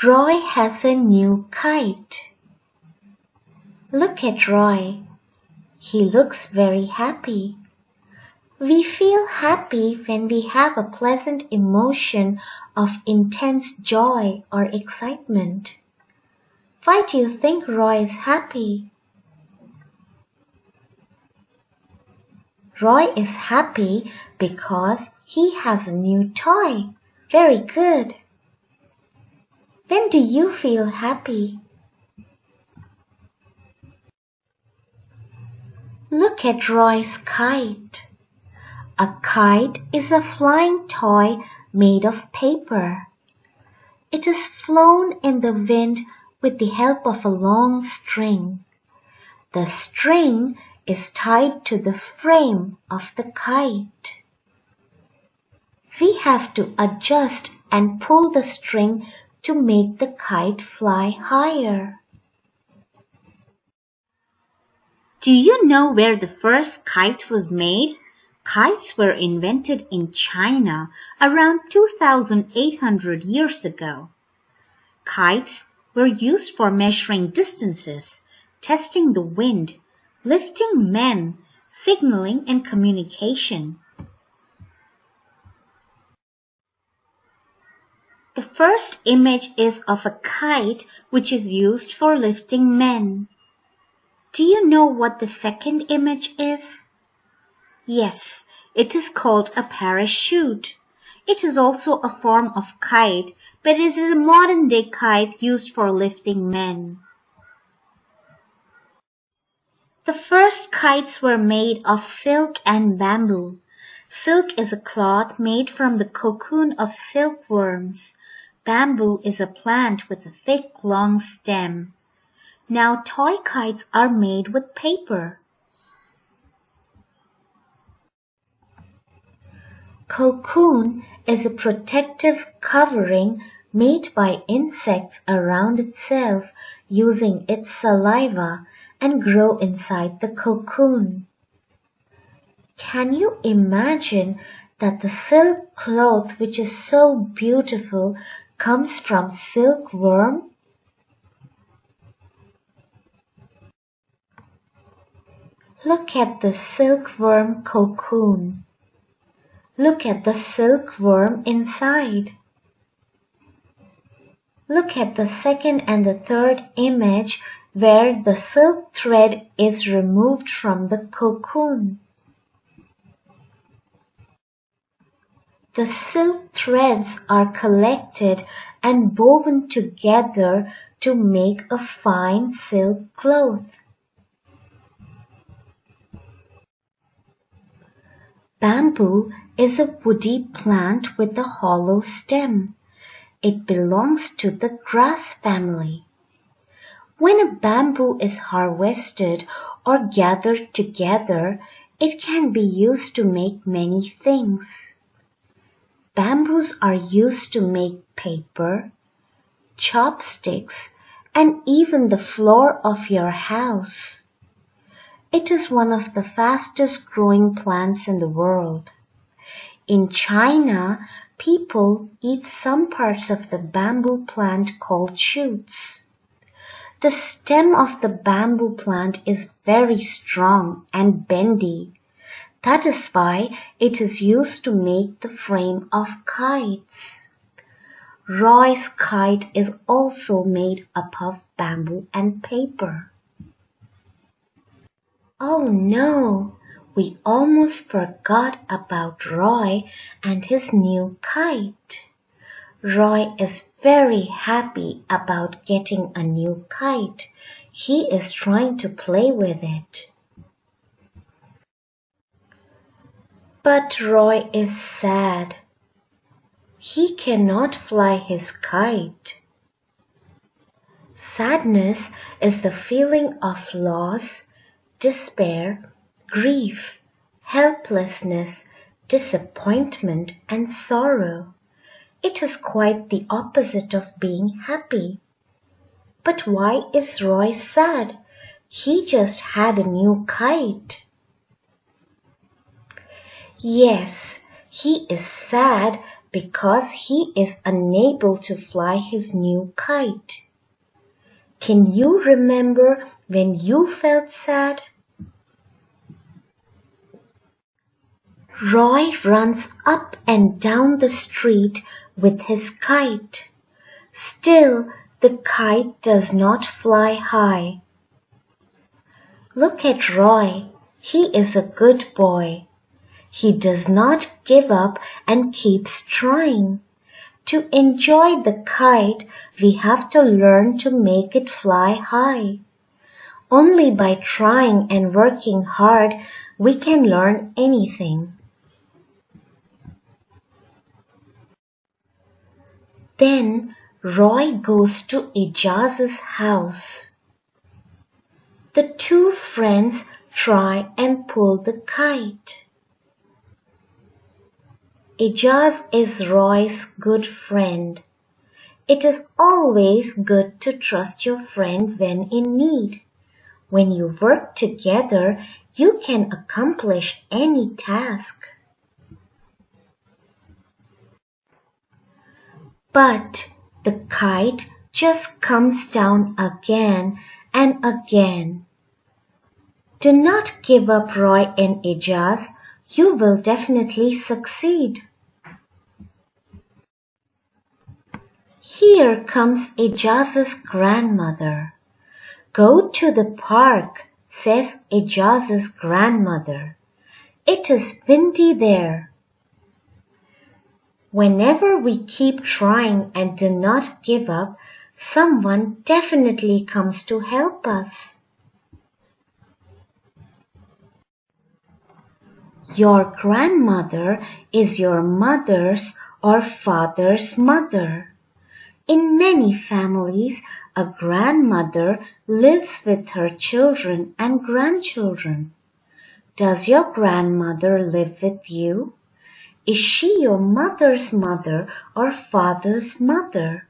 Roy has a new kite. Look at Roy. He looks very happy. We feel happy when we have a pleasant emotion of intense joy or excitement. Why do you think Roy is happy? Roy is happy because he has a new toy. Very good. When do you feel happy? Look at Roy's kite. A kite is a flying toy made of paper. It is flown in the wind with the help of a long string. The string is tied to the frame of the kite. We have to adjust and pull the string to make the kite fly higher. Do you know where the first kite was made? Kites were invented in China around 2,800 years ago. Kites were used for measuring distances, testing the wind, lifting men, signaling, and communication. The first image is of a kite which is used for lifting men. Do you know what the second image is? Yes, it is called a parachute. It is also a form of kite, but it is a modern-day kite used for lifting men. The first kites were made of silk and bamboo. Silk is a cloth made from the cocoon of silkworms. Bamboo is a plant with a thick, long stem. Now toy kites are made with paper. Cocoon is a protective covering made by insects around itself using its saliva and grow inside the cocoon. Can you imagine that the silk cloth which is so beautiful comes from silkworm? Look at the silkworm cocoon. Look at the silkworm inside. Look at the second and the third image where the silk thread is removed from the cocoon. The silk threads are collected and woven together to make a fine silk cloth. Bamboo is a woody plant with a hollow stem. It belongs to the grass family. When a bamboo is harvested or gathered together, it can be used to make many things. Bamboos are used to make paper, chopsticks, and even the floor of your house. It is one of the fastest growing plants in the world. In China, people eat some parts of the bamboo plant called shoots. The stem of the bamboo plant is very strong and bendy. That is why it is used to make the frame of kites. Roy's kite is also made up of bamboo and paper. Oh no, we almost forgot about Roy and his new kite. Roy is very happy about getting a new kite. He is trying to play with it. But Roy is sad. He cannot fly his kite. Sadness is the feeling of loss, despair, grief, helplessness, disappointment, and sorrow. It is quite the opposite of being happy. But why is Roy sad? He just had a new kite. Yes, he is sad because he is unable to fly his new kite. Can you remember when you felt sad? Roy runs up and down the street with his kite. Still, the kite does not fly high. Look at Roy. He is a good boy. He does not give up and keeps trying. To enjoy the kite, we have to learn to make it fly high. Only by trying and working hard we can learn anything. Then Roy goes to Ijaz's house. The two friends try and pull the kite. Ijaz is Roy's good friend. It is always good to trust your friend when in need. When you work together, you can accomplish any task. But the kite just comes down again and again. Do not give up, Roy and Ijaz. You will definitely succeed. Here comes Ijaz's grandmother. Go to the park, says Ijaz's grandmother. It is windy there. Whenever we keep trying and do not give up, someone definitely comes to help us. Your grandmother is your mother's or father's mother. In many families, a grandmother lives with her children and grandchildren. Does your grandmother live with you? Is she your mother's mother or father's mother?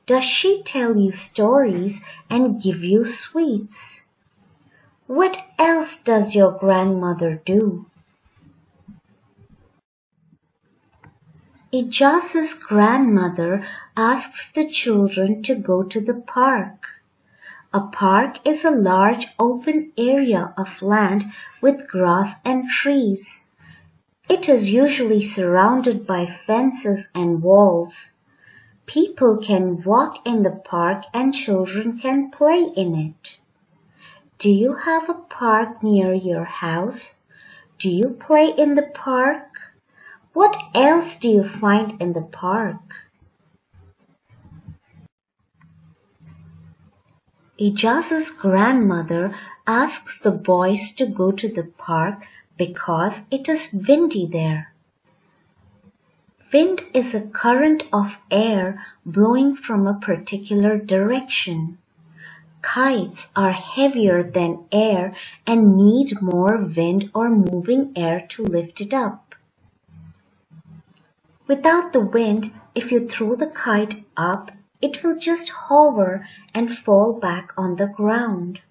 Does she tell you stories and give you sweets? What else does your grandmother do? Ijaz's grandmother asks the children to go to the park. A park is a large open area of land with grass and trees. It is usually surrounded by fences and walls. People can walk in the park and children can play in it. Do you have a park near your house? Do you play in the park? What else do you find in the park? Ijaz's grandmother asks the boys to go to the park because it is windy there. Wind is a current of air blowing from a particular direction. Kites are heavier than air and need more wind or moving air to lift it up. Without the wind, if you throw the kite up, it will just hover and fall back on the ground.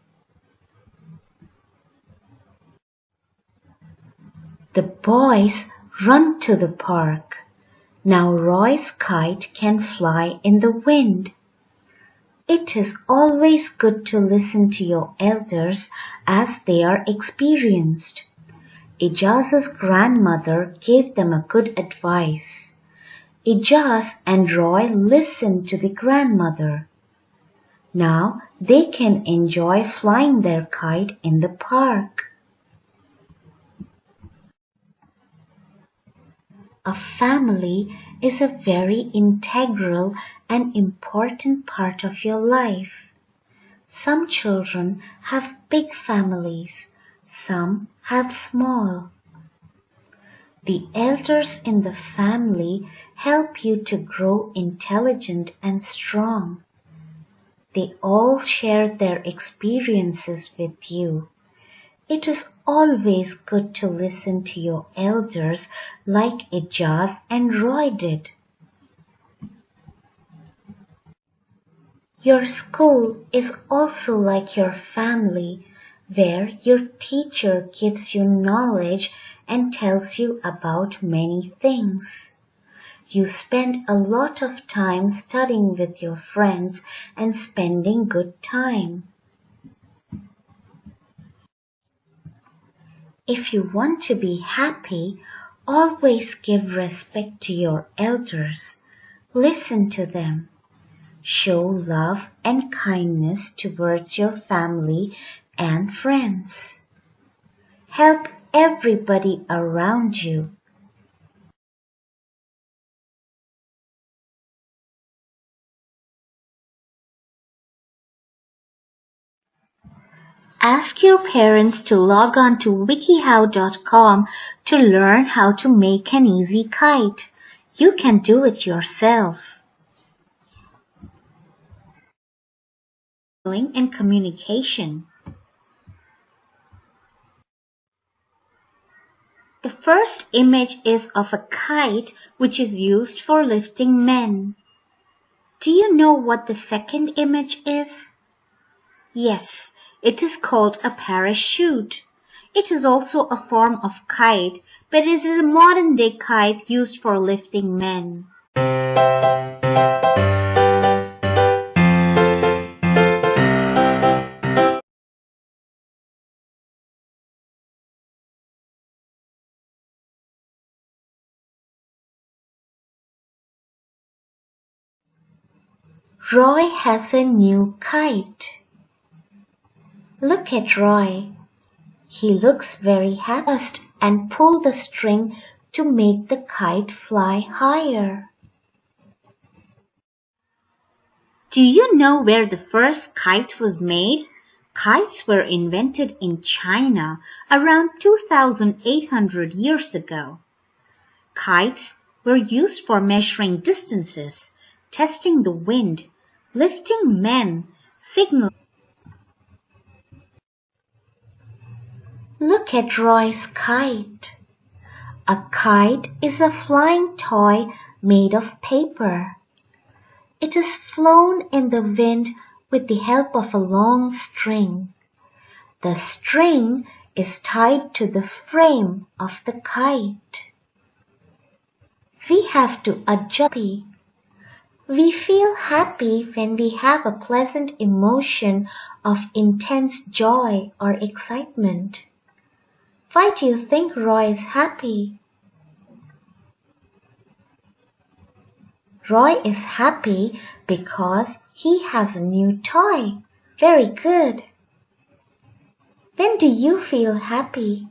The boys run to the park. Now Roy's kite can fly in the wind. It is always good to listen to your elders as they are experienced. Ijaz's grandmother gave them a good advice. Ijaz and Roy listened to the grandmother. Now they can enjoy flying their kite in the park. A family is a very integral and important part of your life. Some children have big families, some have small. The elders in the family help you to grow intelligent and strong. They all share their experiences with you. It is always good to listen to your elders like Ijaz and Roy did. Your school is also like your family, where your teacher gives you knowledge and tells you about many things. You spend a lot of time studying with your friends and spending good time. If you want to be happy, always give respect to your elders. Listen to them. Show love and kindness towards your family and friends. Help everybody around you. Ask your parents to log on to wikihow.com to learn how to make an easy kite. You can do it yourself. And communication. The first image is of a kite which is used for lifting men. Do you know what the second image is? Yes, it is called a parachute. It is also a form of kite, but it is a modern-day kite used for lifting men. Roy has a new kite. Look at Roy. He looks very happy and pull the string to make the kite fly higher. Do you know where the first kite was made? Kites were invented in China around 2,800 years ago. Kites were used for measuring distances, testing the wind, lifting men, signaling. Look at Roy's kite. A kite is a flying toy made of paper. It is flown in the wind with the help of a long string. The string is tied to the frame of the kite. We have to adjust. We feel happy when we have a pleasant emotion of intense joy or excitement. Why do you think Roy is happy? Roy is happy because he has a new toy. Very good. When do you feel happy?